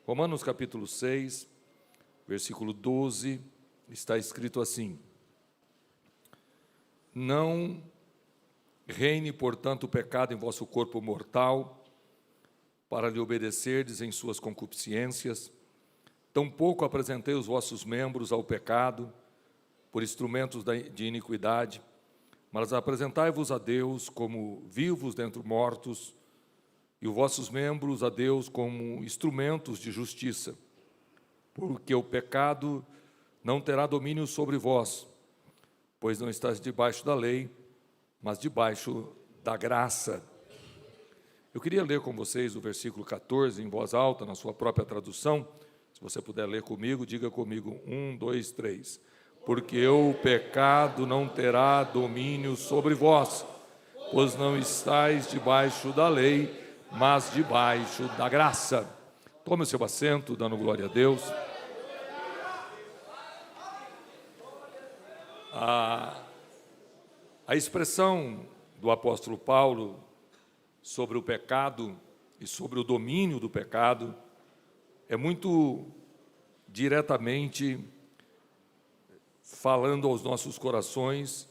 Romanos capítulo 6, versículo 12, está escrito assim: Não reine, portanto, o pecado em vosso corpo mortal, para lhe obedecerdes em suas concupiscências. Tampouco apresentei os vossos membros ao pecado, por instrumentos de iniquidade, mas apresentai-vos a Deus como vivos dentre mortos, e os vossos membros a Deus como instrumentos de justiça. Porque o pecado não terá domínio sobre vós, pois não estáis debaixo da lei, mas debaixo da graça. Eu queria ler com vocês o versículo 14 em voz alta, na sua própria tradução. Se você puder ler comigo, diga comigo: 1, 2, 3. Porque o pecado não terá domínio sobre vós, pois não estáis debaixo da lei, mas debaixo da graça. Tome o seu assento, dando glória a Deus. A expressão do apóstolo Paulo sobre o pecado e sobre o domínio do pecado é muito diretamente falando aos nossos corações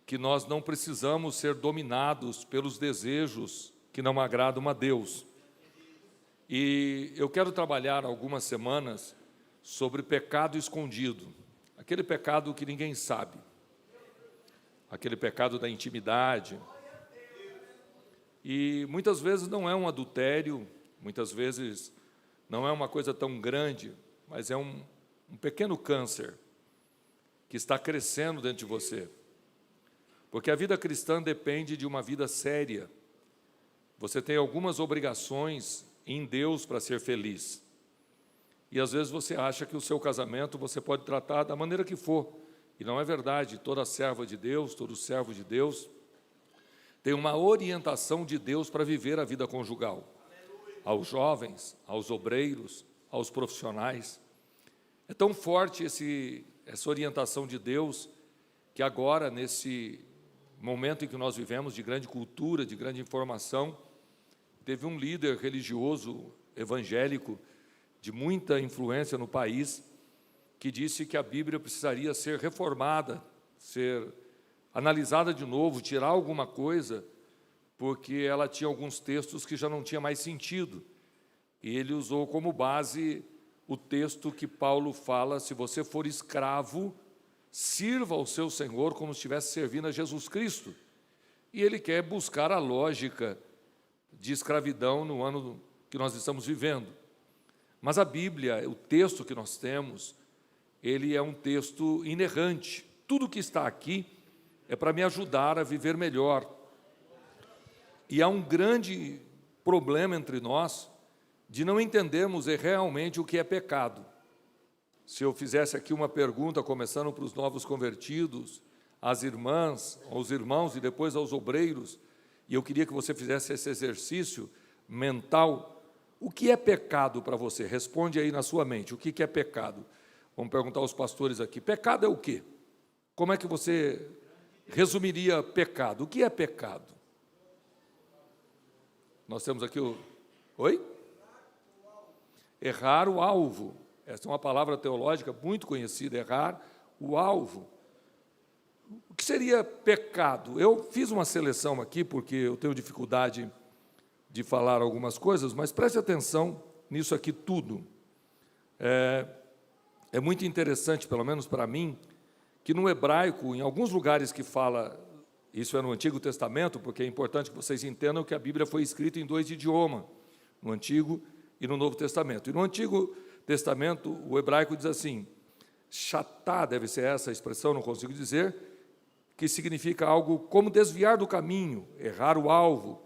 que nós não precisamos ser dominados pelos desejos que não agradam a Deus. E eu quero trabalhar algumas semanas sobre pecado escondido, aquele pecado que ninguém sabe, aquele pecado da intimidade. E muitas vezes não é um adultério, muitas vezes não é uma coisa tão grande, mas é um pequeno câncer que está crescendo dentro de você. Porque a vida cristã depende de uma vida séria. Você tem algumas obrigações em Deus para ser feliz. E às vezes você acha que o seu casamento você pode tratar da maneira que for. E não é verdade. Toda serva de Deus, todo servo de Deus tem uma orientação de Deus para viver a vida conjugal. Aos jovens, aos obreiros, aos profissionais. É tão forte essa orientação de Deus que agora, nesse momento em que nós vivemos de grande cultura, de grande informação, teve um líder religioso evangélico de muita influência no país que disse que a Bíblia precisaria ser reformada, ser analisada de novo, tirar alguma coisa, porque ela tinha alguns textos que já não tinha mais sentido. E ele usou como base o texto que Paulo fala: se você for escravo, sirva ao seu Senhor como se estivesse servindo a Jesus Cristo. E ele quer buscar a lógica de escravidão no ano que nós estamos vivendo. Mas a Bíblia, o texto que nós temos, ele é um texto inerrante. Tudo que está aqui é para me ajudar a viver melhor. E há um grande problema entre nós de não entendermos realmente o que é pecado. Se eu fizesse aqui uma pergunta, começando para os novos convertidos, às irmãs, aos irmãos e depois aos obreiros, e eu queria que você fizesse esse exercício mental: o que é pecado para você? Responde aí na sua mente, o que é pecado? Vamos perguntar aos pastores aqui: pecado é o quê? Como é que você resumiria pecado? O que é pecado? Nós temos aqui o... Oi? Errar o alvo. Essa é uma palavra teológica muito conhecida, errar o alvo. O que seria pecado? Eu fiz uma seleção aqui, porque eu tenho dificuldade de falar algumas coisas, mas preste atenção nisso aqui tudo. É muito interessante, pelo menos para mim, que no hebraico, em alguns lugares que fala, isso é no Antigo Testamento, porque é importante que vocês entendam que a Bíblia foi escrita em 2 idiomas, no Antigo e no Novo Testamento. E no Antigo Testamento, o hebraico diz assim, chatá, deve ser essa a expressão, não consigo dizer, que significa algo como desviar do caminho, errar o alvo,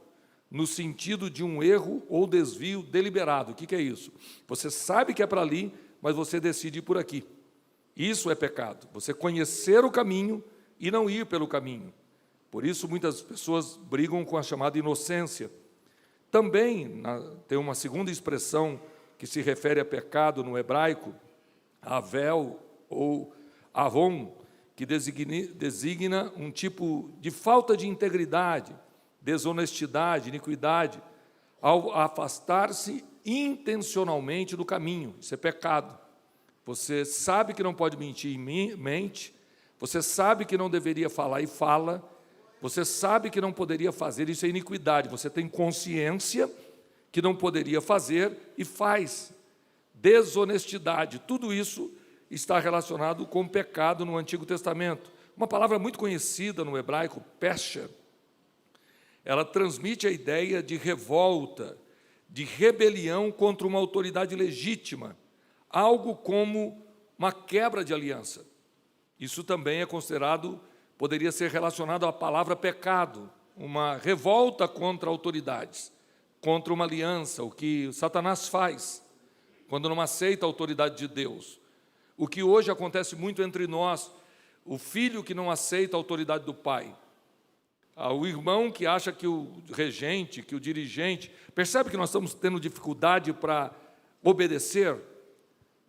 no sentido de um erro ou desvio deliberado. O que é isso? Você sabe que é para ali, mas você decide ir por aqui. Isso é pecado, você conhecer o caminho e não ir pelo caminho. Por isso, muitas pessoas brigam com a chamada inocência. Também tem uma segunda expressão que se refere a pecado no hebraico, avel ou avon, que designa um tipo de falta de integridade, desonestidade, iniquidade, ao afastar-se intencionalmente do caminho. Isso é pecado. Você sabe que não pode mentir e mente. Você sabe que não deveria falar e fala. Você sabe que não poderia fazer, isso é iniquidade. Você tem consciência que não poderia fazer e faz. Desonestidade, tudo isso está relacionado com pecado no Antigo Testamento. Uma palavra muito conhecida no hebraico, pesha, ela transmite a ideia de revolta, de rebelião contra uma autoridade legítima, algo como uma quebra de aliança. Isso também é considerado, poderia ser relacionado à palavra pecado, uma revolta contra autoridades, contra uma aliança, o que Satanás faz quando não aceita a autoridade de Deus. O que hoje acontece muito entre nós, o filho que não aceita a autoridade do pai, o irmão que acha que o regente, que o dirigente, percebe que nós estamos tendo dificuldade para obedecer,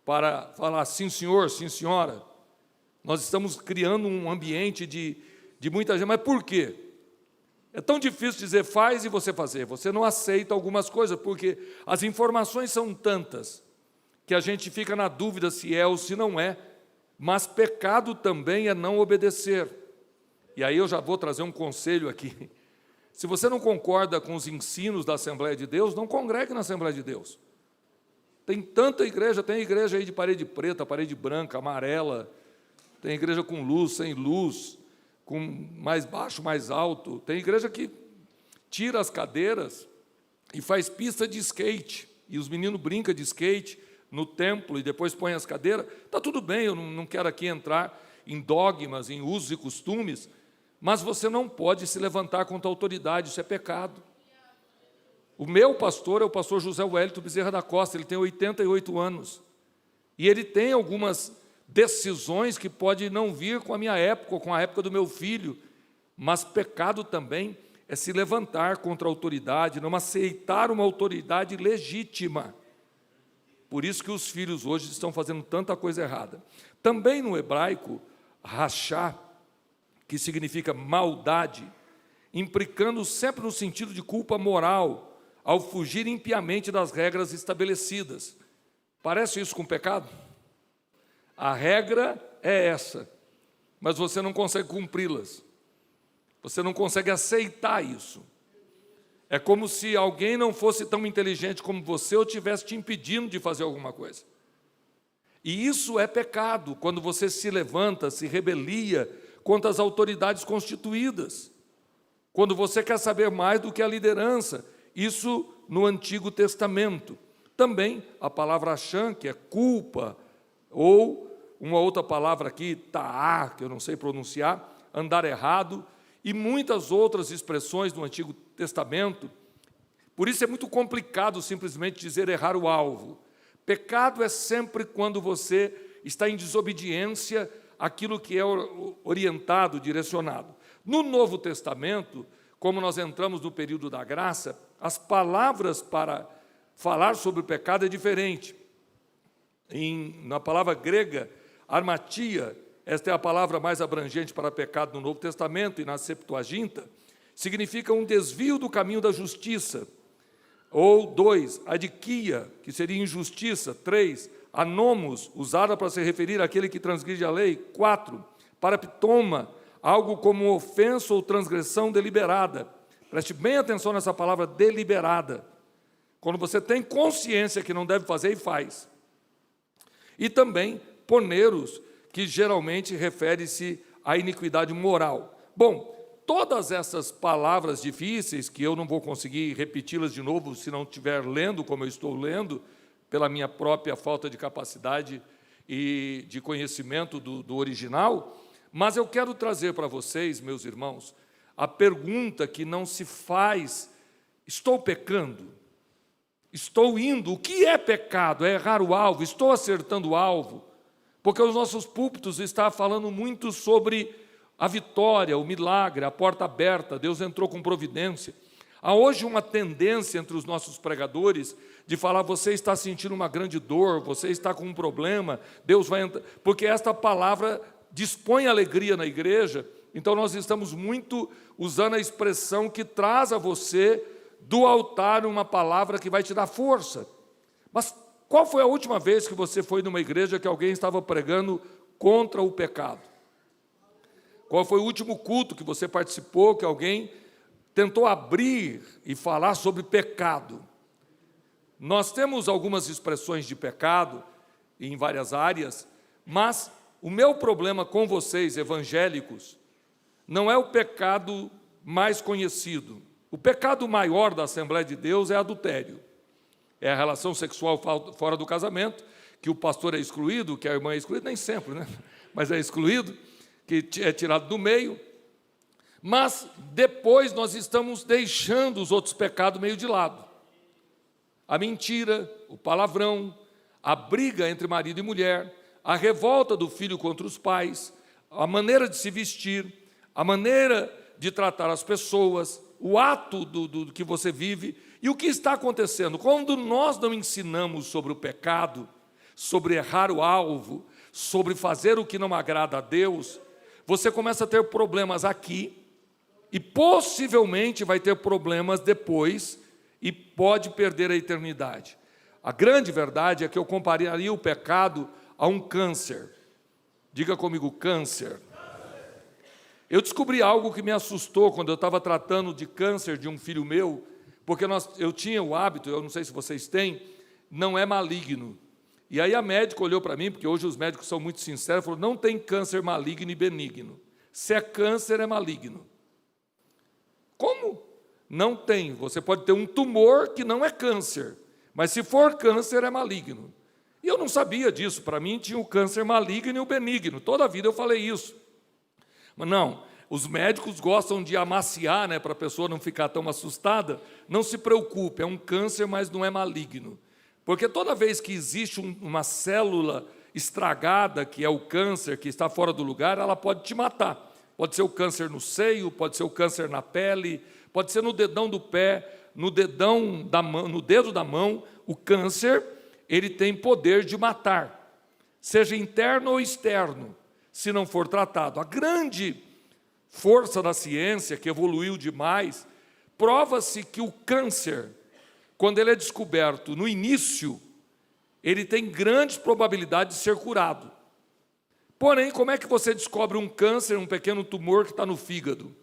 para falar sim senhor, sim senhora. Nós estamos criando um ambiente de muita gente, mas por quê? É tão difícil dizer faz e você fazer, você não aceita algumas coisas, porque as informações são tantas, que a gente fica na dúvida se é ou se não é, mas pecado também é não obedecer. E aí eu já vou trazer um conselho aqui. Se você não concorda com os ensinos da Assembleia de Deus, não congregue na Assembleia de Deus. Tem tanta igreja, tem igreja aí de parede preta, parede branca, amarela, tem igreja com luz, sem luz, com mais baixo, mais alto, tem igreja que tira as cadeiras e faz pista de skate, e os meninos brincam de skate no templo e depois põem as cadeiras. Está tudo bem, eu não quero aqui entrar em dogmas, em usos e costumes, mas você não pode se levantar contra a autoridade, isso é pecado. O meu pastor é o pastor José Wellington Bezerra da Costa, ele tem 88 anos, e ele tem algumas decisões que podem não vir com a minha época, ou com a época do meu filho, mas pecado também é se levantar contra a autoridade, não aceitar uma autoridade legítima. Por isso que os filhos hoje estão fazendo tanta coisa errada. Também no hebraico, rachá, que significa maldade, implicando sempre no sentido de culpa moral, ao fugir impiamente das regras estabelecidas. Parece isso com pecado? A regra é essa, mas você não consegue cumpri-las. Você não consegue aceitar isso. É como se alguém não fosse tão inteligente como você ou estivesse te impedindo de fazer alguma coisa. E isso é pecado, quando você se levanta, se rebelia contra as autoridades constituídas. Quando você quer saber mais do que a liderança, isso no Antigo Testamento. Também a palavra acham, que é culpa, ou uma outra palavra aqui, taá, que eu não sei pronunciar, andar errado, e muitas outras expressões do Antigo Testamento. Por isso é muito complicado simplesmente dizer errar o alvo. Pecado é sempre quando você está em desobediência àquilo que é orientado, direcionado. No Novo Testamento, como nós entramos no período da graça, as palavras para falar sobre o pecado é diferente. Na palavra grega, armatia, esta é a palavra mais abrangente para pecado no Novo Testamento, e na Septuaginta, significa um desvio do caminho da justiça. Ou 2, adiquia, que seria injustiça. 3, anomos, usada para se referir àquele que transgride a lei. 4, paraptoma, algo como ofensa ou transgressão deliberada. Preste bem atenção nessa palavra deliberada. Quando você tem consciência que não deve fazer e faz. E também poneros, que geralmente refere-se à iniquidade moral. Bom, todas essas palavras difíceis, que eu não vou conseguir repeti-las de novo se não estiver lendo como eu estou lendo, pela minha própria falta de capacidade e de conhecimento do original, mas eu quero trazer para vocês, meus irmãos, a pergunta que não se faz: estou pecando? Estou indo? O que é pecado? É errar o alvo? Estou acertando o alvo? Porque os nossos púlpitos estão falando muito sobre a vitória, o milagre, a porta aberta, Deus entrou com providência. Há hoje uma tendência entre os nossos pregadores de falar: você está sentindo uma grande dor, você está com um problema, Deus vai entrar, porque esta palavra dispõe alegria na igreja. Então nós estamos muito usando a expressão que traz a você do altar uma palavra que vai te dar força. Mas qual foi a última vez que você foi numa igreja que alguém estava pregando contra o pecado? Qual foi o último culto que você participou, que alguém tentou abrir e falar sobre pecado? Nós temos algumas expressões de pecado em várias áreas, mas o meu problema com vocês, evangélicos, não é o pecado mais conhecido. O pecado maior da Assembleia de Deus é adultério. É a relação sexual fora do casamento, que o pastor é excluído, que a irmã é excluída, nem sempre, né? Mas é excluído, que é tirado do meio. Mas depois nós estamos deixando os outros pecados meio de lado. A mentira, o palavrão, a briga entre marido e mulher, a revolta do filho contra os pais, a maneira de se vestir, a maneira de tratar as pessoas, o ato do que você vive. E o que está acontecendo? Quando nós não ensinamos sobre o pecado, sobre errar o alvo, sobre fazer o que não agrada a Deus, você começa a ter problemas aqui e possivelmente vai ter problemas depois e pode perder a eternidade. A grande verdade é que eu compararia o pecado a um câncer. Diga comigo, câncer. Eu descobri algo que me assustou quando eu estava tratando de câncer de um filho meu, porque eu tinha o hábito, eu não sei se vocês têm, não é maligno. E aí a médica olhou para mim, porque hoje os médicos são muito sinceros, falou, não tem câncer maligno e benigno. Se é câncer, é maligno. Como? Não tem. Você pode ter um tumor que não é câncer, mas se for câncer, é maligno. E eu não sabia disso, para mim tinha o câncer maligno e o benigno, toda a vida eu falei isso. Mas não, os médicos gostam de amaciar, né, para a pessoa não ficar tão assustada. Não se preocupe, é um câncer, mas não é maligno. Porque toda vez que existe uma célula estragada, que é o câncer, que está fora do lugar, ela pode te matar. Pode ser o câncer no seio, pode ser o câncer na pele, pode ser no dedão do pé, no dedo da mão. O câncer, ele tem poder de matar, seja interno ou externo, se não for tratado. A grande força da ciência, que evoluiu demais, prova-se que o câncer, quando ele é descoberto no início, ele tem grandes probabilidades de ser curado. Porém, como é que você descobre um câncer, um pequeno tumor que está no fígado?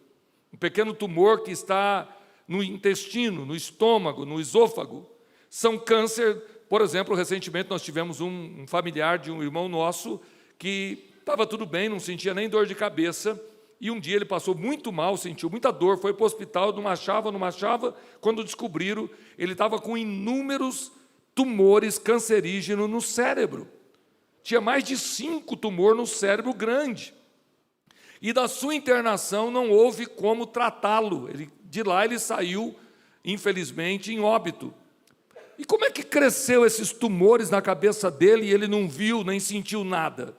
Um pequeno tumor que está no intestino, no estômago, no esôfago? São câncer, por exemplo, recentemente nós tivemos um familiar de um irmão nosso que estava tudo bem, não sentia nem dor de cabeça, e um dia ele passou muito mal, sentiu muita dor, foi para o hospital, não achava, quando descobriram, ele estava com inúmeros tumores cancerígenos no cérebro. Tinha mais de 5 tumores no cérebro grande. E da sua internação não houve como tratá-lo. De lá ele saiu, infelizmente, em óbito. E como é que cresceu esses tumores na cabeça dele e ele não viu, nem sentiu nada?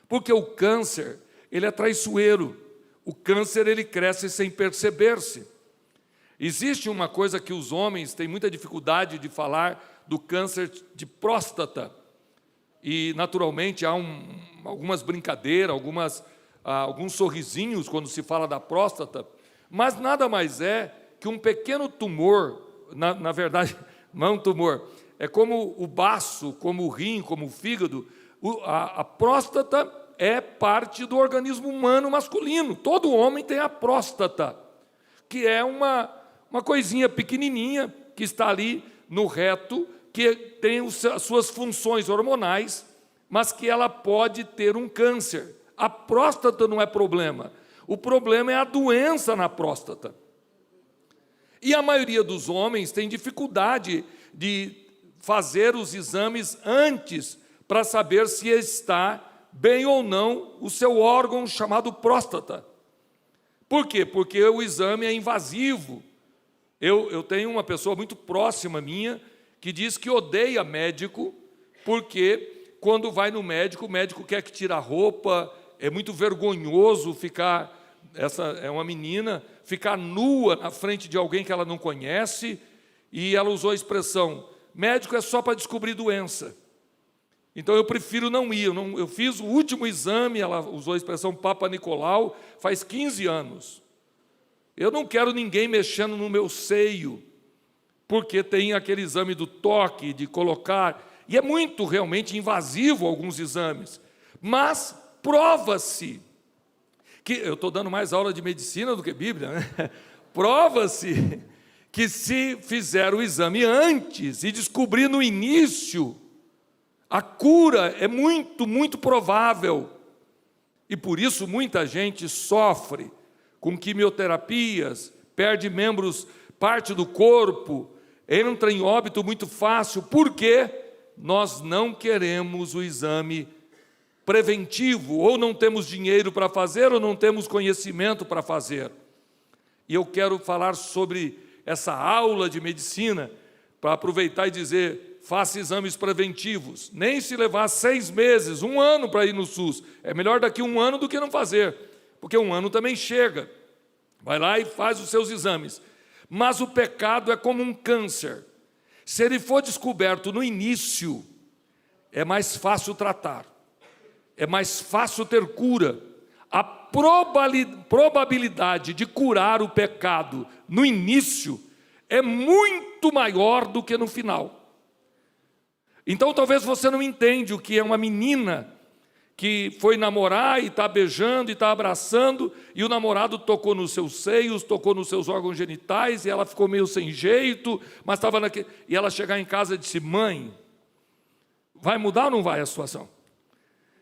Porque o câncer, ele é traiçoeiro. O câncer, ele cresce sem perceber-se. Existe uma coisa que os homens têm muita dificuldade de falar do câncer de próstata. E, naturalmente, há algumas brincadeiras, alguns sorrisinhos quando se fala da próstata, mas nada mais é que um pequeno tumor, na verdade, não é um tumor, é como o baço, como o rim, como o fígado. A próstata é parte do organismo humano masculino. Todo homem tem a próstata, que é uma coisinha pequenininha que está ali no reto, que tem as suas funções hormonais, mas que ela pode ter um câncer. A próstata não é problema. O problema é a doença na próstata. E a maioria dos homens tem dificuldade de fazer os exames antes para saber se está bem ou não o seu órgão chamado próstata. Por quê? Porque o exame é invasivo. Eu tenho uma pessoa muito próxima minha que diz que odeia médico, porque quando vai no médico, o médico quer que tire a roupa, é muito vergonhoso ficar, essa é uma menina, ficar nua na frente de alguém que ela não conhece, e ela usou a expressão, médico é só para descobrir doença. Então eu prefiro não ir, eu fiz o último exame, ela usou a expressão Papa Nicolau, faz 15 anos. Eu não quero ninguém mexendo no meu seio, porque tem aquele exame do toque, de colocar, e é muito realmente invasivo alguns exames, mas prova-se, que eu estou dando mais aula de medicina do que Bíblia, né? Prova-se que se fizer o exame antes e descobrir no início, a cura é muito, muito provável. E por isso muita gente sofre com quimioterapias, perde membros, parte do corpo, entra em óbito muito fácil, porque nós não queremos o exame preventivo, ou não temos dinheiro para fazer, ou não temos conhecimento para fazer. E eu quero falar sobre essa aula de medicina, para aproveitar e dizer, faça exames preventivos, nem se levar 6 meses, 1 ano para ir no SUS, é melhor daqui 1 ano do que não fazer, porque 1 ano também chega, vai lá e faz os seus exames. Mas o pecado é como um câncer, se ele for descoberto no início, é mais fácil tratar, é mais fácil ter cura. A probabilidade de curar o pecado no início é muito maior do que no final. Então talvez você não entende o que é uma menina que foi namorar e está beijando e está abraçando, e o namorado tocou nos seus seios, tocou nos seus órgãos genitais, e ela ficou meio sem jeito, mas estava naquele... E ela chegar em casa e disse, mãe, vai mudar ou não vai a situação?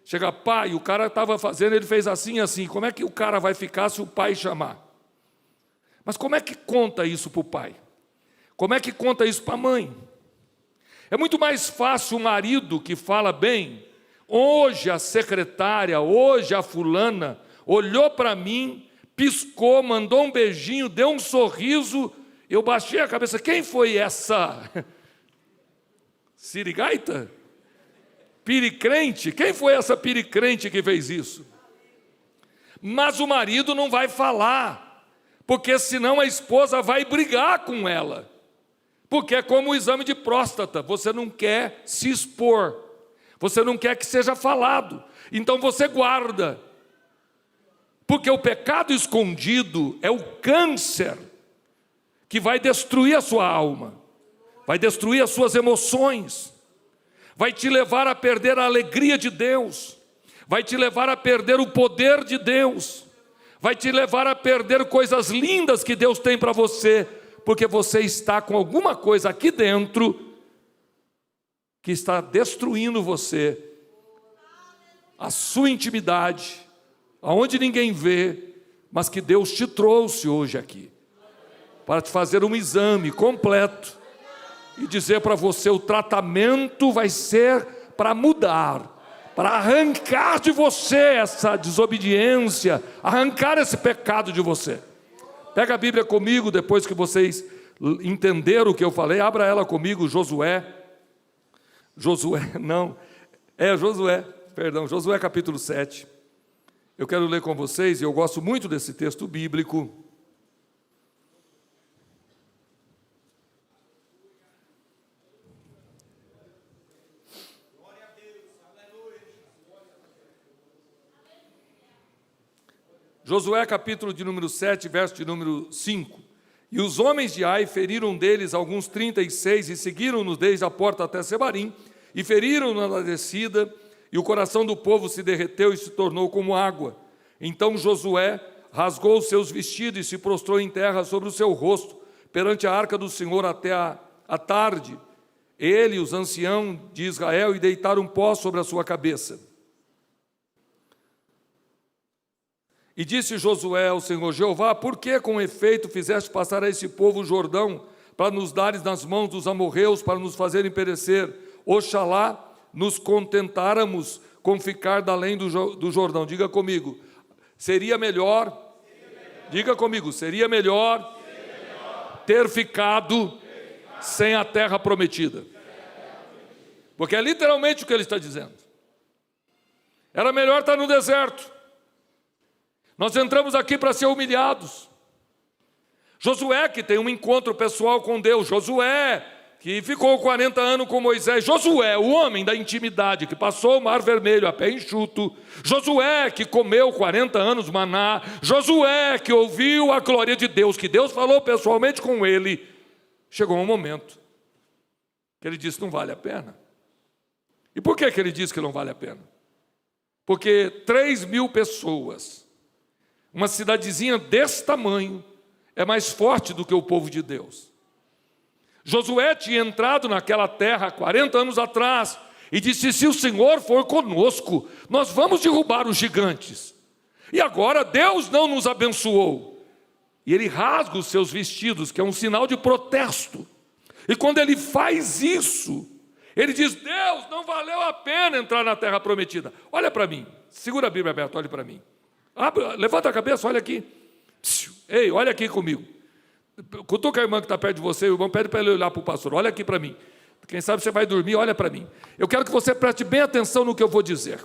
Chega, pai, o cara estava fazendo, ele fez assim, assim, como é que o cara vai ficar se o pai chamar? Mas como é que conta isso para o pai? Como é que conta isso para a mãe? É muito mais fácil o marido que fala bem, hoje a secretária, hoje a fulana, olhou para mim, piscou, mandou um beijinho, deu um sorriso, eu baixei a cabeça, quem foi essa? Sirigaita? Piricrente? Quem foi essa piricrente que fez isso? Mas o marido não vai falar, porque senão a esposa vai brigar com ela. Porque é como o exame de próstata, você não quer se expor, você não quer que seja falado, então você guarda. Porque o pecado escondido é o câncer que vai destruir a sua alma, vai destruir as suas emoções, vai te levar a perder a alegria de Deus, vai te levar a perder o poder de Deus, vai te levar a perder coisas lindas que Deus tem para você, porque você está com alguma coisa aqui dentro que está destruindo você, a sua intimidade, aonde ninguém vê, mas que Deus te trouxe hoje aqui, para te fazer um exame completo, e dizer para você, o tratamento vai ser para mudar, para arrancar de você essa desobediência, arrancar esse pecado de você. Pega a Bíblia comigo, depois que vocês entenderam o que eu falei, abra ela comigo, Josué capítulo 7. Eu quero ler com vocês, e eu gosto muito desse texto bíblico. Josué capítulo de número 7, verso de número 5. E os homens de Ai feriram deles alguns 36 e seguiram-nos desde a porta até Sebarim, e feriram-nos na descida, e o coração do povo se derreteu e se tornou como água. Então Josué rasgou os seus vestidos e se prostrou em terra sobre o seu rosto, perante a arca do Senhor até a tarde. Ele e os anciãos de Israel, e deitaram pó sobre a sua cabeça. E disse Josué ao Senhor, Jeová, por que com efeito fizeste passar a esse povo o Jordão, para nos dares nas mãos dos amorreus, para nos fazerem perecer? Oxalá nos contentáramos com ficar da além do Jordão. Diga comigo, seria melhor, diga comigo, seria melhor ter ficado sem a terra prometida. Porque é literalmente o que ele está dizendo. Era melhor estar no deserto. Nós entramos aqui para ser humilhados. Josué, que tem um encontro pessoal com Deus. Josué, que ficou 40 anos com Moisés. Josué, o homem da intimidade, que passou o mar vermelho a pé enxuto. Josué, que comeu 40 anos maná. Josué, que ouviu a glória de Deus, que Deus falou pessoalmente com ele. chegou um momento que ele disse: não vale a pena. E por que ele disse que não vale a pena? Porque 3.000 pessoas, uma cidadezinha desse tamanho, é mais forte do que o povo de Deus. Josué tinha entrado naquela terra 40 anos atrás e disse: se o Senhor for conosco, nós vamos derrubar os gigantes. E agora Deus não nos abençoou. E ele rasga os seus vestidos, que é um sinal de protesto. E quando ele faz isso, ele diz: Deus, não valeu a pena entrar na terra prometida. Olha para mim, segura a Bíblia aberta, olha para mim. Levanta a cabeça, olha aqui. Ei, olha aqui comigo. Cutuca a irmã que está perto de você, o irmão pede para ele olhar para o pastor. Olha aqui para mim. Quem sabe você vai dormir, olha para mim. Eu quero que você preste bem atenção no que eu vou dizer.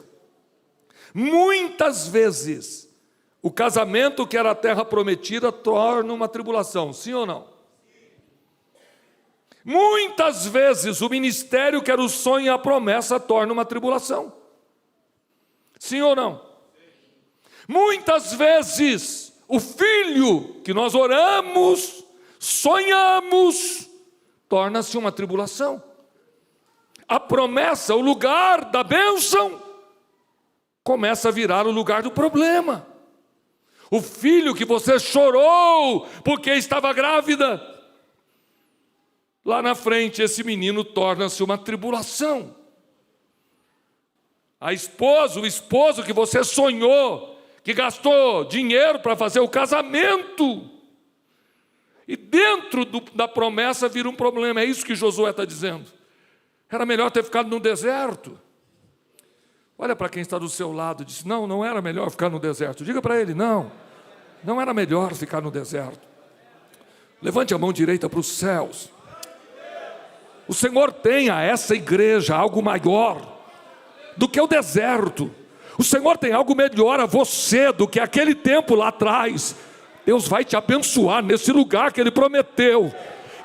Muitas vezes, o casamento que era a terra prometida torna uma tribulação, sim ou não? Muitas vezes, o ministério que era o sonho e a promessa torna uma tribulação, sim ou não? Muitas vezes, o filho que nós oramos, sonhamos, torna-se uma tribulação. A promessa, o lugar da bênção, começa a virar o lugar do problema. O filho que você chorou porque estava grávida, lá na frente esse menino torna-se uma tribulação. A esposa, o esposo que você sonhou, que gastou dinheiro para fazer o casamento, e dentro da promessa vira um problema. É isso que Josué está dizendo. Era melhor ter ficado no deserto. Olha para quem está do seu lado e diz: não era melhor ficar no deserto. Diga para ele: não era melhor ficar no deserto. Levante a mão direita para os céus. O Senhor tem a essa igreja algo maior do que o deserto. O Senhor tem algo melhor a você do que aquele tempo lá atrás. Deus vai te abençoar nesse lugar que Ele prometeu.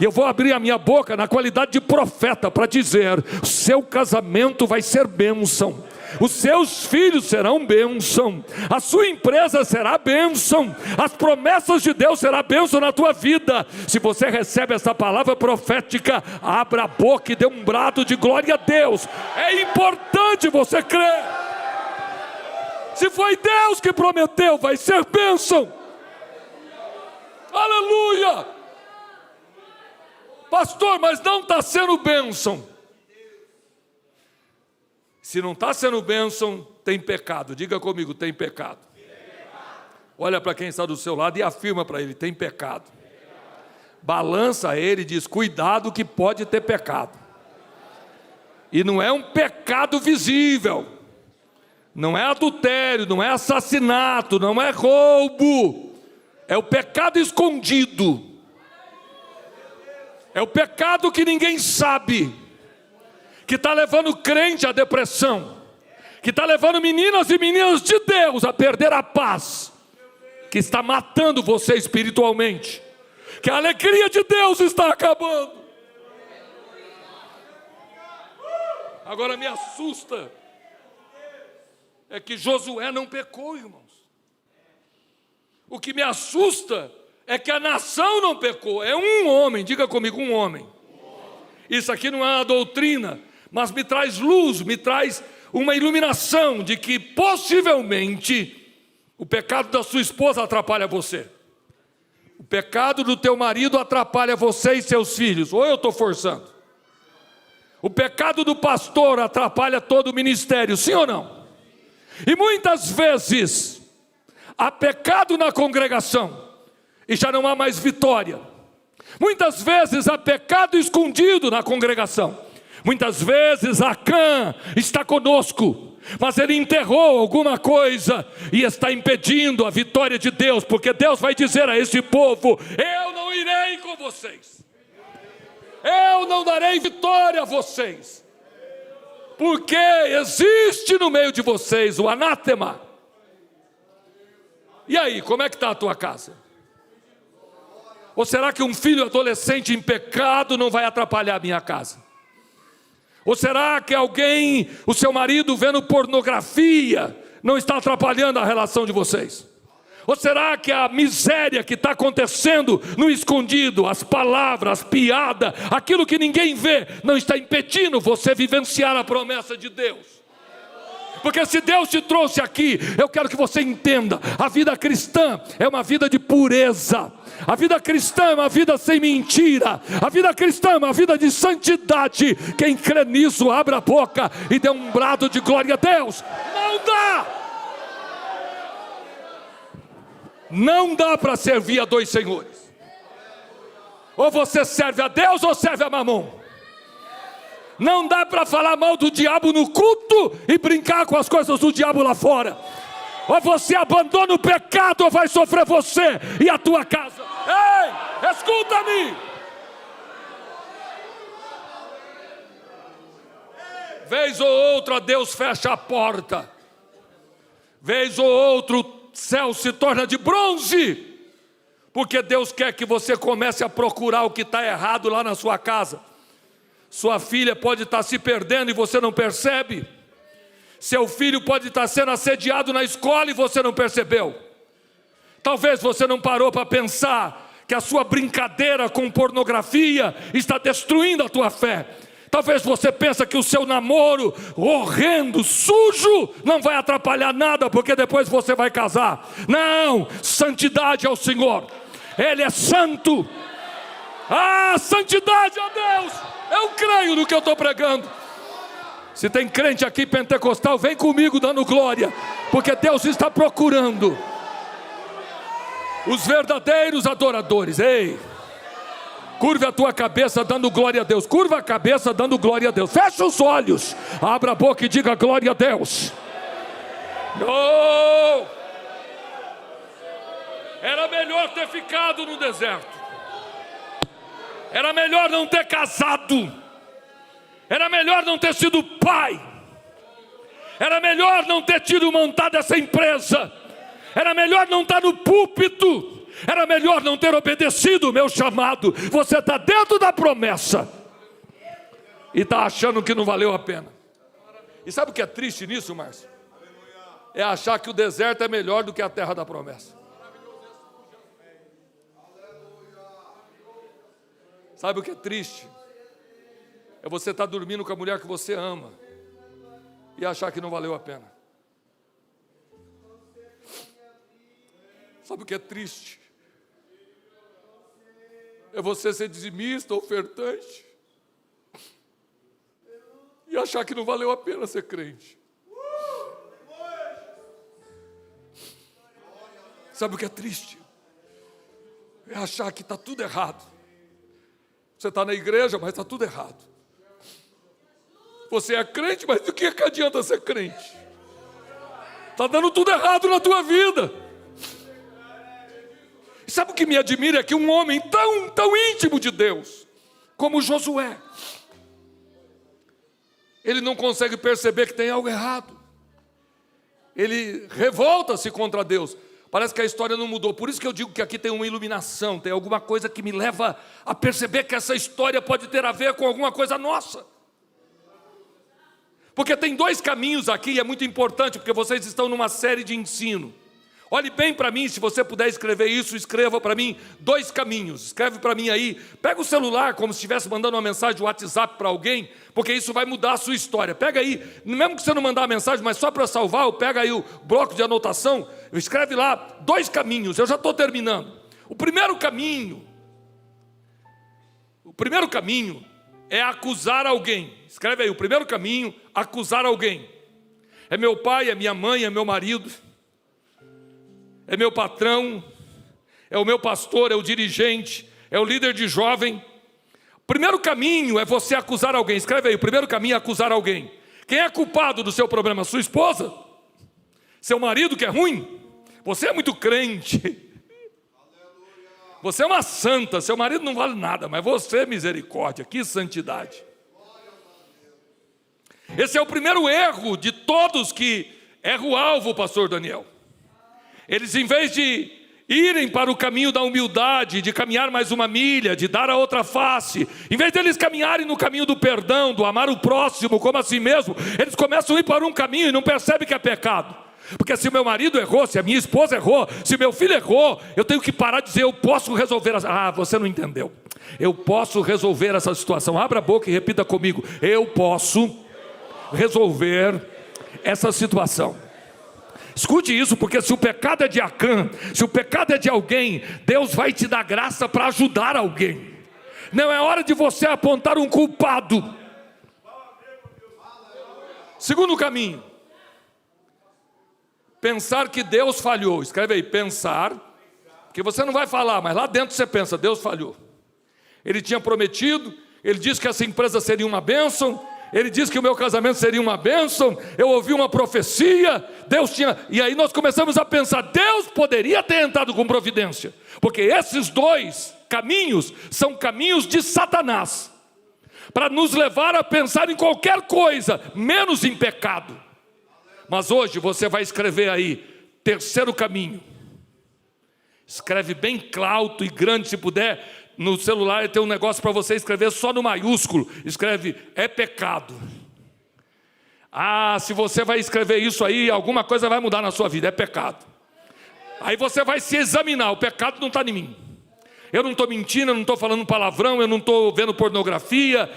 E eu vou abrir a minha boca na qualidade de profeta para dizer: o seu casamento vai ser bênção, os seus filhos serão bênção, a sua empresa será bênção, as promessas de Deus serão bênção na tua vida. Se você recebe essa palavra profética, abra a boca e dê um brado de glória a Deus. É importante você crer. Se foi Deus que prometeu, vai ser bênção. Aleluia! Pastor, mas não está sendo bênção. Se não está sendo bênção, tem pecado. Diga comigo: tem pecado. Olha para quem está do seu lado e afirma para ele: tem pecado. Balança ele e diz: cuidado que pode ter pecado. E não é um pecado visível. Não é adultério, não é assassinato, não é roubo. É o pecado escondido. É o pecado que ninguém sabe, que está levando crente à depressão, que está levando meninas e meninas de Deus a perder a paz, que está matando você espiritualmente, que a alegria de Deus está acabando. Agora me assusta é que Josué não pecou, irmãos. O que me assusta é que a nação não pecou. É um homem, diga comigo: um homem. Isso aqui não é uma doutrina, mas me traz luz, me traz uma iluminação de que possivelmente o pecado da sua esposa atrapalha você, o pecado do teu marido atrapalha você e seus filhos. Ou eu estou forçando? O pecado do pastor atrapalha todo o ministério, sim ou não? E muitas vezes há pecado na congregação e já não há mais vitória. Muitas vezes há pecado escondido na congregação. Muitas vezes Acã está conosco, mas ele enterrou alguma coisa e está impedindo a vitória de Deus, porque Deus vai dizer a esse povo: eu não irei com vocês, eu não darei vitória a vocês, porque existe no meio de vocês o anátema. E aí, como é que está a tua casa? Ou será que um filho adolescente em pecado não vai atrapalhar a minha casa? Ou será que alguém, o seu marido vendo pornografia, não está atrapalhando a relação de vocês? Ou será que a miséria que está acontecendo no escondido, as palavras, as piadas, aquilo que ninguém vê, não está impedindo você vivenciar a promessa de Deus? Porque se Deus te trouxe aqui, eu quero que você entenda, a vida cristã é uma vida de pureza. A vida cristã é uma vida sem mentira. A vida cristã é uma vida de santidade. Quem crê nisso, abra a boca e dê um brado de glória a Deus. Não dá! Não dá para servir a dois senhores. Ou você serve a Deus ou serve a Mamon. Não dá para falar mal do diabo no culto e brincar com as coisas do diabo lá fora. Ou você abandona o pecado ou vai sofrer você e a tua casa. Ei, escuta-me. Vez ou outra Deus fecha a porta. Vez ou outra o céu se torna de bronze. Porque Deus quer que você comece a procurar o que está errado lá na sua casa. Sua filha pode estar se perdendo e você não percebe. Seu filho pode estar sendo assediado na escola e você não percebeu. Talvez você não parou para pensar que a sua brincadeira com pornografia está destruindo a tua fé. Talvez você pense que o seu namoro horrendo, sujo, não vai atrapalhar nada, porque depois você vai casar. Não, santidade ao Senhor. Ele é santo. Ah, santidade a Deus. Eu creio no que eu estou pregando. Se tem crente aqui pentecostal, vem comigo dando glória, porque Deus está procurando os verdadeiros adoradores. Ei, curva a tua cabeça dando glória a Deus. Curva a cabeça dando glória a Deus. Fecha os olhos, abra a boca e diga glória a Deus. Oh! Era melhor ter ficado no deserto. Era melhor não ter casado. Era melhor não ter sido pai. Era melhor não ter tido montado essa empresa. Era melhor não estar no púlpito. Era melhor não ter obedecido o meu chamado. Você está dentro da promessa e está achando que não valeu a pena. E sabe o que é triste nisso, Márcio? É achar que o deserto é melhor do que a terra da promessa. Sabe o que é triste? É você estar dormindo com a mulher que você ama e achar que não valeu a pena. Sabe o que é triste? É você ser dizimista, ofertante e achar que não valeu a pena ser crente. Sabe o que é triste? É achar que está tudo errado. Você está na igreja, mas está tudo errado. Você é crente, mas do que adianta ser crente? Está dando tudo errado na tua vida. E sabe o que me admira? É que um homem tão íntimo de Deus, como Josué, ele não consegue perceber que tem algo errado. Ele revolta-se contra Deus. Parece que a história não mudou. Por isso que eu digo que aqui tem uma iluminação, tem alguma coisa que me leva a perceber que essa história pode ter a ver com alguma coisa nossa. Porque tem dois caminhos aqui, e é muito importante, porque vocês estão numa série de ensino. Olhe bem para mim, se você puder escrever isso, escreva para mim 2 caminhos. Escreve para mim aí, pega o celular como se estivesse mandando uma mensagem de WhatsApp para alguém, porque isso vai mudar a sua história. Pega aí, mesmo que você não mandar a mensagem, mas só para salvar, pega aí o bloco de anotação, escreve lá 2 caminhos, eu já estou terminando. O primeiro caminho é acusar alguém. Escreve aí, o primeiro caminho, acusar alguém. É meu pai, é minha mãe, é meu marido, é meu patrão, é o meu pastor, é o dirigente, é o líder de jovem. O primeiro caminho é você acusar alguém. Escreve aí, o primeiro caminho é acusar alguém. Quem é culpado do seu problema? Sua esposa? Seu marido que é ruim? Você é muito crente. Você é uma santa, seu marido não vale nada, mas você, misericórdia, que santidade. Esse é o primeiro erro de todos que erra o alvo, pastor Daniel. Eles, em vez de irem para o caminho da humildade, de caminhar mais uma milha, de dar a outra face, em vez deles caminharem no caminho do perdão, do amar o próximo como a si mesmo, eles começam a ir para um caminho e não percebem que é pecado. Porque se o meu marido errou, se a minha esposa errou, se o meu filho errou, eu tenho que parar de dizer, eu posso resolver. Você não entendeu. Eu posso resolver essa situação. Abra a boca e repita comigo. Eu posso resolver essa situação. Escute isso, porque se o pecado é de Acã, se o pecado é de alguém, Deus vai te dar graça para ajudar alguém. Não é hora de você apontar um culpado. Segundo caminho, pensar que Deus falhou. Escreve aí, pensar, que você não vai falar, mas lá dentro você pensa, Deus falhou. Ele tinha prometido, ele disse que essa empresa seria uma bênção, ele disse que o meu casamento seria uma bênção, eu ouvi uma profecia, Deus tinha... E aí nós começamos a pensar, Deus poderia ter entrado com providência, porque esses dois caminhos são caminhos de Satanás, para nos levar a pensar em qualquer coisa, menos em pecado. Mas hoje você vai escrever aí, terceiro caminho. Escreve bem claro e grande, se puder. No celular tem um negócio para você escrever só no maiúsculo. Escreve, é pecado. Se você vai escrever isso aí, alguma coisa vai mudar na sua vida, é pecado. Aí você vai se examinar, o pecado não está em mim. Eu não estou mentindo, eu não estou falando palavrão, eu não estou vendo pornografia,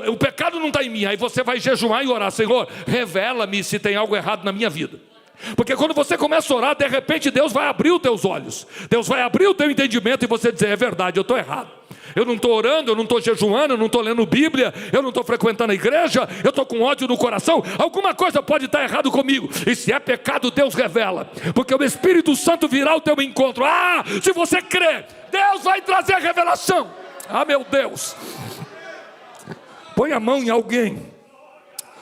o pecado não está em mim. Aí você vai jejuar e orar, Senhor, revela-me se tem algo errado na minha vida. Porque quando você começa a orar, de repente Deus vai abrir os teus olhos, Deus vai abrir o teu entendimento e você dizer, é verdade, eu estou errado. Eu não estou orando, eu não estou jejuando, eu não estou lendo Bíblia, eu não estou frequentando a igreja, eu estou com ódio no coração, alguma coisa pode estar errado comigo. E se é pecado, Deus revela, porque o Espírito Santo virá ao teu encontro. Se você crê, Deus vai trazer a revelação. Meu Deus, põe a mão em alguém.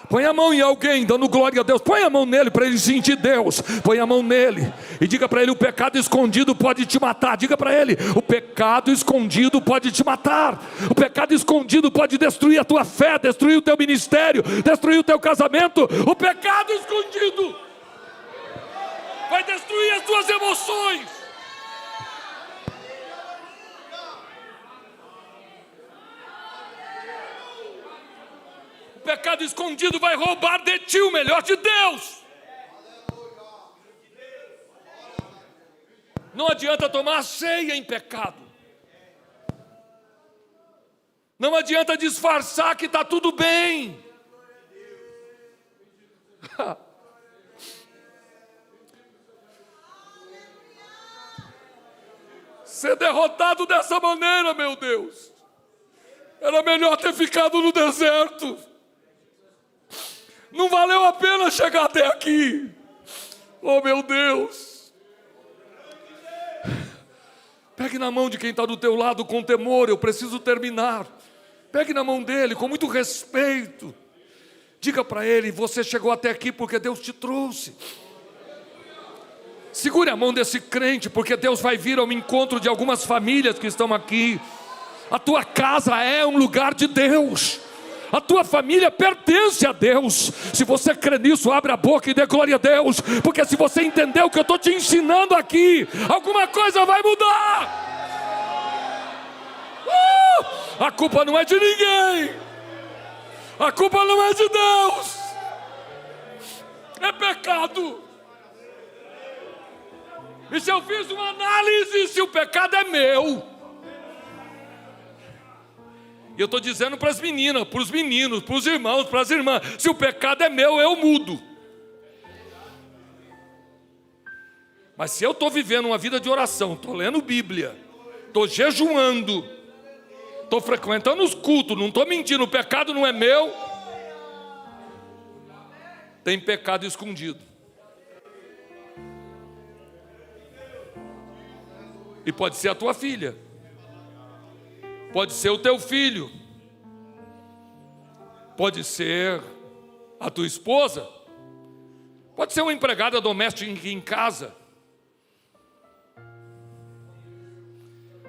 Põe a mão em alguém, dando glória a Deus. Põe a mão nele para ele sentir Deus. Põe a mão nele e diga para ele, o pecado escondido pode te matar. Diga para ele, o pecado escondido pode te matar. O pecado escondido pode destruir a tua fé, destruir o teu ministério, destruir o teu casamento. O pecado escondido vai destruir as tuas emoções. O pecado escondido vai roubar de ti o melhor de Deus. Não adianta tomar ceia em pecado. Não adianta disfarçar que está tudo bem. Ser derrotado dessa maneira, meu Deus. Era melhor ter ficado no deserto. Não valeu a pena chegar até aqui. Oh, meu Deus. Pegue na mão de quem está do teu lado com temor. Eu preciso terminar. Pegue na mão dele com muito respeito. Diga para ele, você chegou até aqui porque Deus te trouxe. Segure a mão desse crente, porque Deus vai vir ao encontro de algumas famílias que estão aqui. A tua casa é um lugar de Deus. A tua família pertence a Deus. Se você crê nisso, abre a boca e dê glória a Deus. Porque se você entender o que eu estou te ensinando aqui, alguma coisa vai mudar. A culpa não é de ninguém. A culpa não é de Deus. É pecado. E se eu fiz uma análise, se o pecado é meu, e eu estou dizendo para as meninas, para os meninos, para os irmãos, para as irmãs, se o pecado é meu, eu mudo. Mas se eu estou vivendo uma vida de oração, estou lendo Bíblia, estou jejuando, estou frequentando os cultos, não estou mentindo, o pecado não é meu, tem pecado escondido. E pode ser a tua filha, pode ser o teu filho, pode ser a tua esposa, pode ser uma empregada doméstica em casa.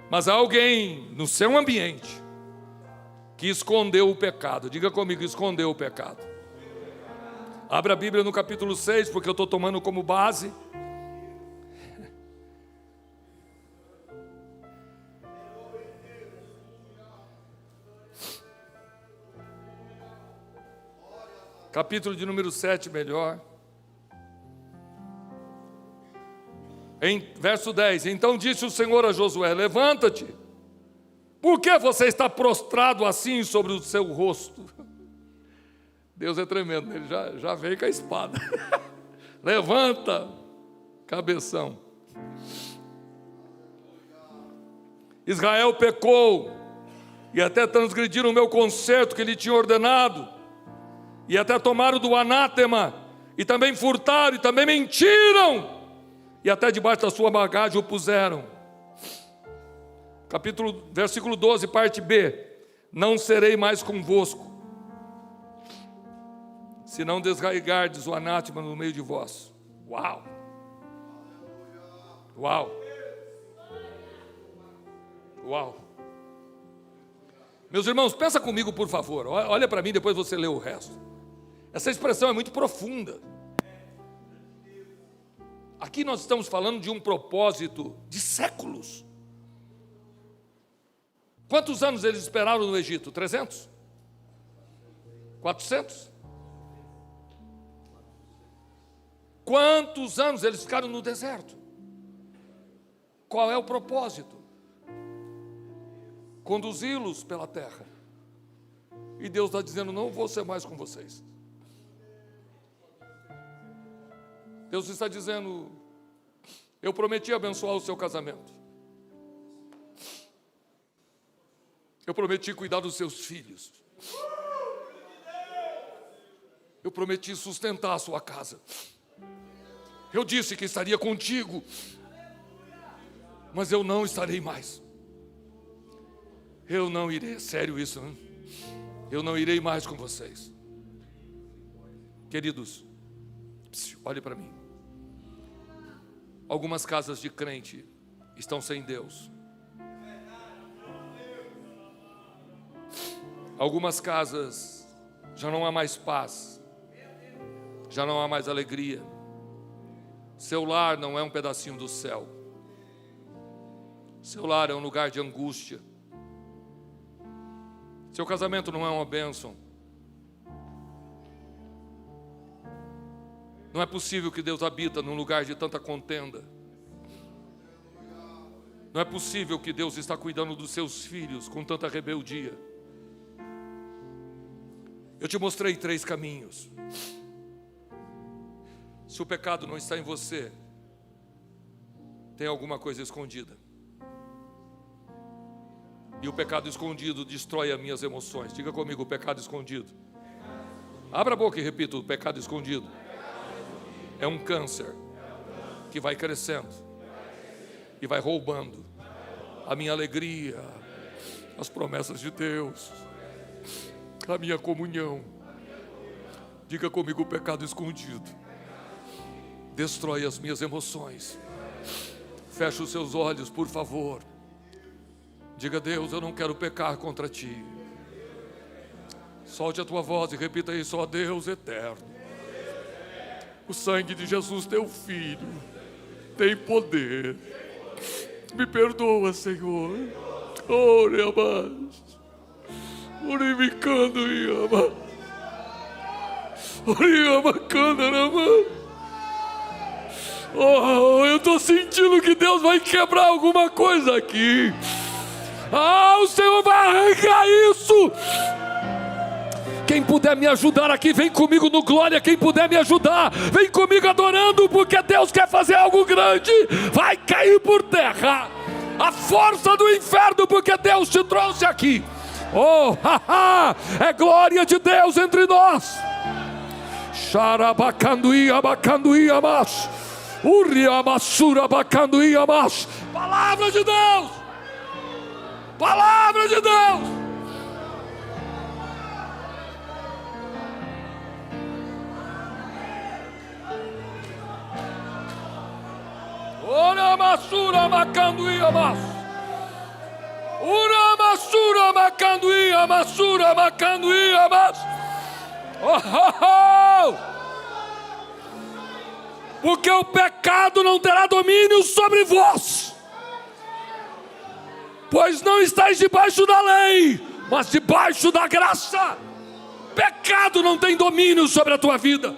Mas há alguém no seu ambiente que escondeu o pecado. Diga comigo, escondeu o pecado. Abra a Bíblia no capítulo 6, porque eu estou tomando como base. Capítulo de número 7, melhor. Em verso 10, então disse o Senhor a Josué: levanta-te, por que você está prostrado assim sobre o seu rosto? Deus é tremendo, ele já veio com a espada. Levanta, cabeção. Israel pecou, e até transgrediram o meu concerto que ele tinha ordenado, e até tomaram do anátema, e também furtaram, e também mentiram, e até debaixo da sua bagagem o puseram. Versículo 12, parte B: não serei mais convosco, se não desraigardes o anátema no meio de vós. Uau! Uau! Uau! Meus irmãos, pensa comigo, por favor. Olha para mim, depois você lê o resto. Essa expressão é muito profunda. Aqui nós estamos falando de um propósito de séculos. Quantos anos eles esperaram no Egito? 300? 400? Quantos anos eles ficaram no deserto? Qual é o propósito? Conduzi-los pela terra. E Deus está dizendo: não vou ser mais com vocês. Deus está dizendo: eu prometi abençoar o seu casamento. Eu prometi cuidar dos seus filhos. Eu prometi sustentar a sua casa. Eu disse que estaria contigo, mas eu não estarei mais. Eu não irei, é sério isso, né? Eu não irei mais com vocês. Queridos, olhe para mim. Algumas casas de crente estão sem Deus. Algumas casas já não há mais paz, já não há mais alegria. Seu lar não é um pedacinho do céu. Seu lar é um lugar de angústia. Seu casamento não é uma bênção. Não é possível que Deus habita num lugar de tanta contenda. Não é possível que Deus está cuidando dos seus filhos com tanta rebeldia. Eu te mostrei 3 caminhos. Se o pecado não está em você, tem alguma coisa escondida. E o pecado escondido destrói as minhas emoções. Diga comigo: o pecado escondido. Abra a boca e repita: o pecado escondido. É um câncer que vai crescendo e vai roubando a minha alegria, as promessas de Deus, a minha comunhão. Diga comigo: o pecado escondido destrói as minhas emoções. Feche os seus olhos, por favor. Diga: Deus, eu não quero pecar contra Ti. Solte a tua voz e repita isso: ó Deus eterno, o sangue de Jesus, Teu Filho, tem poder. Me perdoa, Senhor. Ore amas. Ore micando e ama. Ore amacando ama. Oh, eu estou sentindo que Deus vai quebrar alguma coisa aqui. Ah, o Senhor vai arrancar isso. Quem puder me ajudar aqui, vem comigo no glória. Quem puder me ajudar, vem comigo adorando, porque Deus quer fazer algo grande. Vai cair por terra a força do inferno, porque Deus te trouxe aqui. Oh, é glória de Deus entre nós. Xarabacanduí, abacanduí, amash. Uriamassura, abacanduí, amash. Palavra de Deus. Palavra de Deus. Uramassura, abacanduí, amash. Uramassura, abacanduí, amassura, abacanduí, amash. Porque o pecado não terá domínio sobre vós, pois não estáis debaixo da lei, mas debaixo da graça. Pecado não tem domínio sobre a tua vida.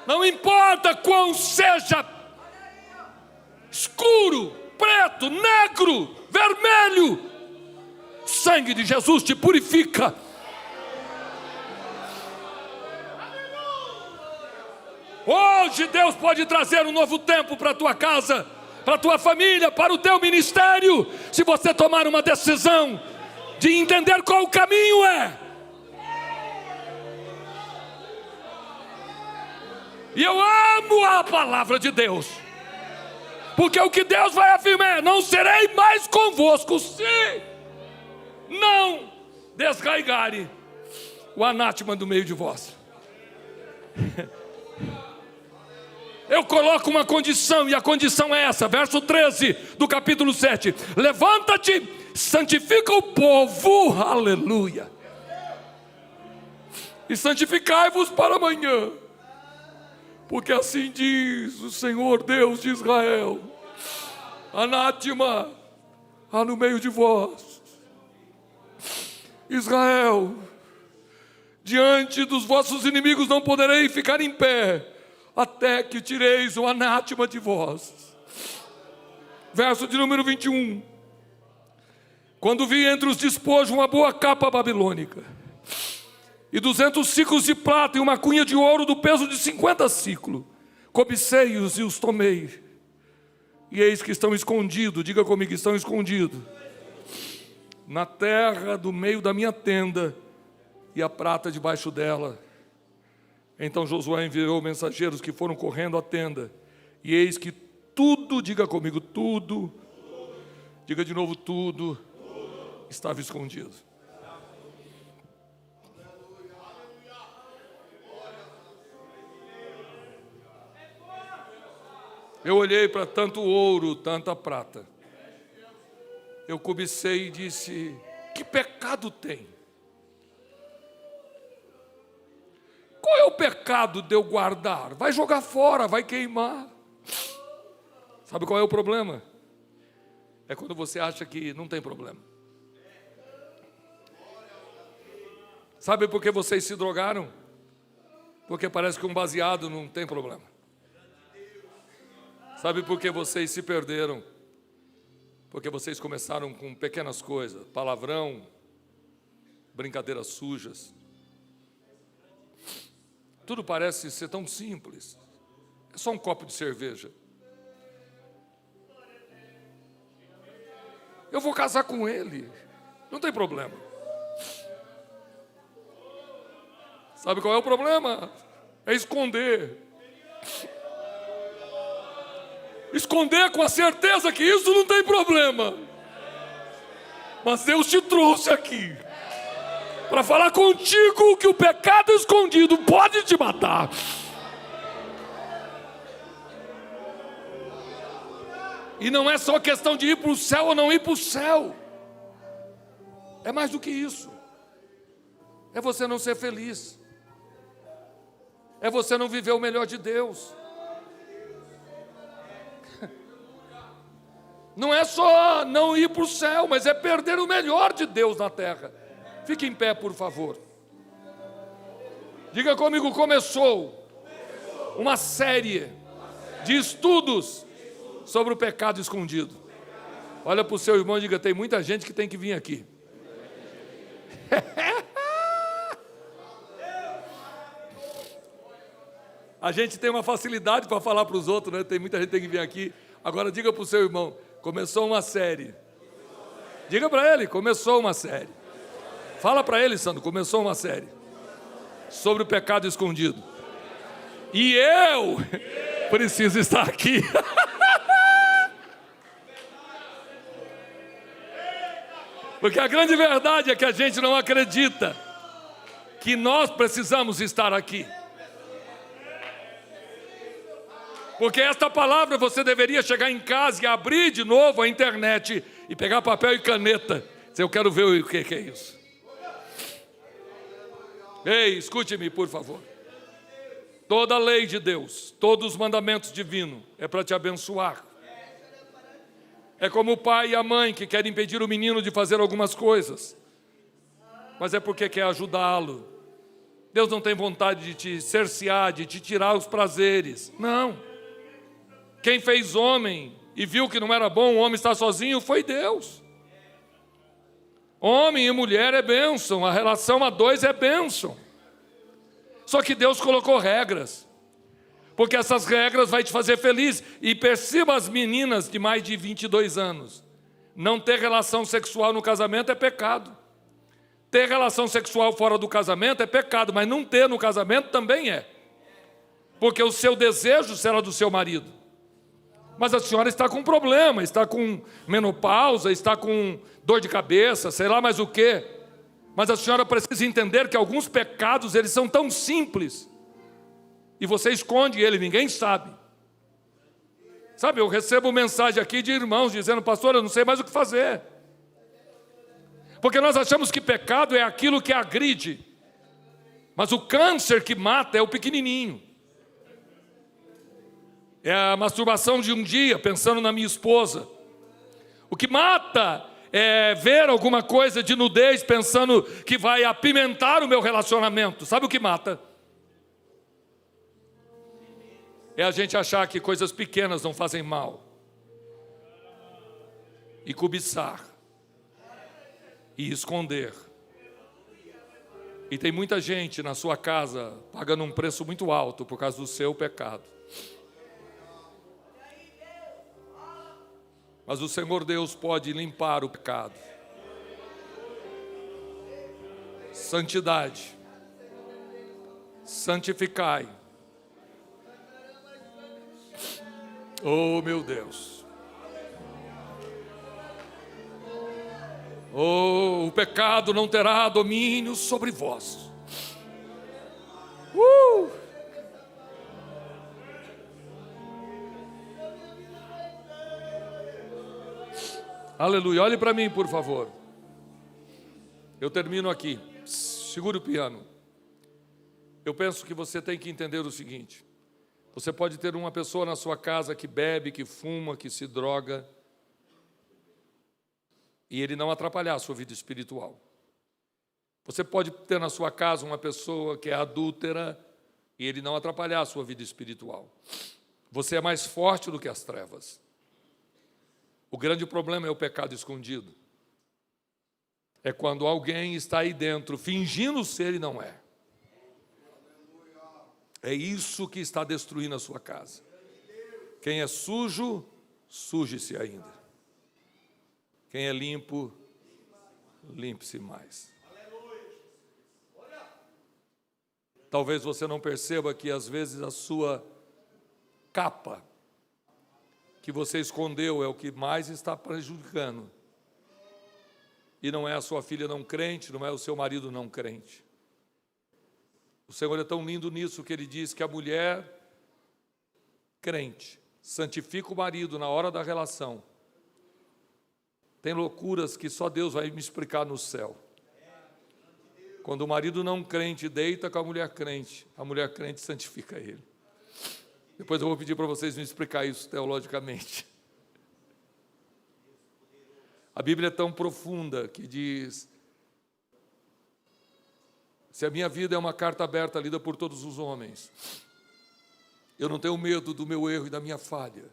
Não importa quão seja escuro, preto, negro, vermelho, o sangue de Jesus te purifica. Hoje Deus pode trazer um novo tempo para a tua casa, para a tua família, para o teu ministério, se você tomar uma decisão de entender qual o caminho é. E eu amo a palavra de Deus, porque o que Deus vai afirmar é: não serei mais convosco, se não desraigarem o anátema do meio de vós. Eu coloco uma condição, e a condição é essa, verso 13 do capítulo 7. Levanta-te, santifica o povo, aleluia, e santificai-vos para amanhã, porque assim diz o Senhor Deus de Israel: anátema há no meio de vós, Israel, diante dos vossos inimigos não poderei ficar em pé, até que tireis o anátema de vós. Verso de número 21. Quando vi entre os despojos uma boa capa babilônica, e 200 ciclos de prata, e uma cunha de ouro do peso de 50 ciclos, cobicei-os e os tomei, e eis que estão escondidos, diga comigo, estão escondidos, na terra do meio da minha tenda, e a prata debaixo dela. Então Josué enviou mensageiros que foram correndo à tenda, e eis que tudo, diga comigo, tudo, diga de novo, tudo, estava escondido. Eu olhei para tanto ouro, tanta prata, eu cobicei e disse: que pecado tem? Qual é o pecado de eu guardar? Vai jogar fora, vai queimar. Sabe qual é o problema? É quando você acha que não tem problema. Sabe por que vocês se drogaram? Porque parece que um baseado não tem problema. Sabe por que vocês se perderam? Porque vocês começaram com pequenas coisas, palavrão, brincadeiras sujas. Tudo parece ser tão simples. É só um copo de cerveja. Eu vou casar com ele, não tem problema. Sabe qual é o problema? É esconder. Esconder com a certeza que isso não tem problema. Mas Deus te trouxe aqui para falar contigo que o pecado escondido pode te matar. E não é só questão de ir para o céu ou não ir para o céu. É mais do que isso. É você não ser feliz. É você não viver o melhor de Deus. Não é só não ir para o céu, mas é perder o melhor de Deus na terra. Fique em pé, por favor. Diga comigo, começou uma série de estudos sobre o pecado escondido. Olha para o seu irmão e diga: tem muita gente que tem que vir aqui. A gente tem uma facilidade para falar para os outros, né? Tem muita gente que tem que vir aqui. Agora diga para o seu irmão: começou uma série. Diga para ele: começou uma série. Fala para ele, Sandro, começou uma série sobre o pecado escondido. E eu preciso estar aqui. Porque a grande verdade é que a gente não acredita que nós precisamos estar aqui. Porque esta palavra você deveria chegar em casa e abrir de novo a internet e pegar papel e caneta. Dizer: eu quero ver o que é isso. Ei, escute-me, por favor. Toda a lei de Deus, todos os mandamentos divinos é para te abençoar. É como o pai e a mãe que querem impedir o menino de fazer algumas coisas, mas é porque quer ajudá-lo. Deus não tem vontade de te cercear, de te tirar os prazeres. Não. Quem fez homem e viu que não era bom o homem estar sozinho foi Deus. Homem e mulher é bênção, a relação a dois é bênção. Só que Deus colocou regras, porque essas regras vão te fazer feliz. E perceba as meninas de mais de 22 anos. Não ter relação sexual no casamento é pecado. Ter relação sexual fora do casamento é pecado, mas não ter no casamento também é. Porque o seu desejo será do seu marido. Mas a senhora está com problema, está com menopausa, está com dor de cabeça, sei lá mais o quê. Mas a senhora precisa entender que alguns pecados, eles são tão simples. E você esconde ele, ninguém sabe. Sabe, eu recebo mensagem aqui de irmãos dizendo: pastor, eu não sei mais o que fazer. Porque nós achamos que pecado é aquilo que agride. Mas o câncer que mata é o pequenininho. É a masturbação de um dia, pensando na minha esposa. O que mata é ver alguma coisa de nudez, pensando que vai apimentar o meu relacionamento. Sabe o que mata? É a gente achar que coisas pequenas não fazem mal. E cobiçar. E esconder. E tem muita gente na sua casa pagando um preço muito alto por causa do seu pecado. Mas o Senhor Deus pode limpar o pecado. Santidade. Santificai. Oh, meu Deus. Oh, o pecado não terá domínio sobre vós. Aleluia, olhe para mim, por favor. Eu termino aqui. Segure o piano. Eu penso que você tem que entender o seguinte: você pode ter uma pessoa na sua casa que bebe, que fuma, que se droga, e ele não atrapalhar a sua vida espiritual. Você pode ter na sua casa uma pessoa que é adúltera, e ele não atrapalhar a sua vida espiritual. Você é mais forte do que as trevas. O grande problema é o pecado escondido. É quando alguém está aí dentro fingindo ser e não é. É isso que está destruindo a sua casa. Quem é sujo, suje-se ainda. Quem é limpo, limpe-se mais. Talvez você não perceba que às vezes a sua capa que você escondeu é o que mais está prejudicando. E não é a sua filha não crente, não é o seu marido não crente. O Senhor é tão lindo nisso que Ele diz que a mulher crente santifica o marido na hora da relação. Tem loucuras que só Deus vai me explicar no céu. Quando o marido não crente deita com a mulher crente santifica ele. Depois eu vou pedir para vocês me explicar isso teologicamente. A Bíblia é tão profunda que diz: se a minha vida é uma carta aberta lida por todos os homens, eu não tenho medo do meu erro e da minha falha,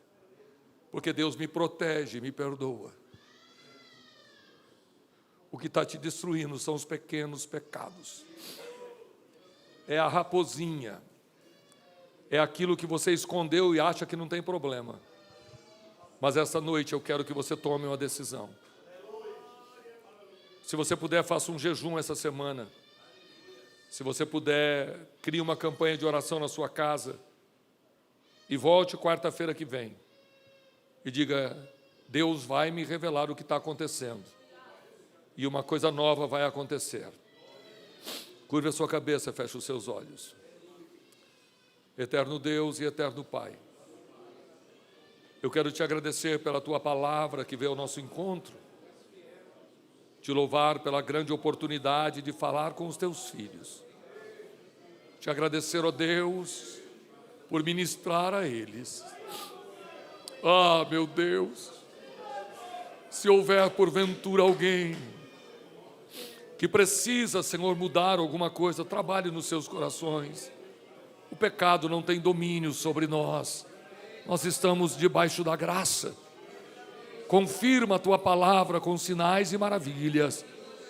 porque Deus me protege e me perdoa. O que está te destruindo são os pequenos pecados. É a raposinha. É aquilo que você escondeu e acha que não tem problema. Mas essa noite eu quero que você tome uma decisão. Se você puder, faça um jejum essa semana. Se você puder, crie uma campanha de oração na sua casa. E volte quarta-feira que vem. E diga: Deus vai me revelar o que está acontecendo. E uma coisa nova vai acontecer. Curva a sua cabeça, feche os seus olhos. Eterno Deus e eterno Pai, eu quero te agradecer pela tua palavra que veio ao nosso encontro, te louvar pela grande oportunidade de falar com os teus filhos, te agradecer, ó Deus, por ministrar a eles. Ah, meu Deus, se houver porventura alguém que precisa, Senhor, mudar alguma coisa, trabalhe nos seus corações. O pecado não tem domínio sobre nós. Nós estamos debaixo da graça. Confirma a tua palavra com sinais e maravilhas,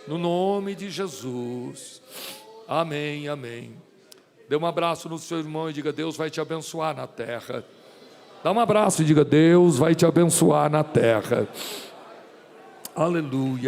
no nome de Jesus. Amém, amém. Dê um abraço no seu irmão e diga: Deus vai te abençoar na terra. Dá um abraço e diga: Deus vai te abençoar na terra. Aleluia.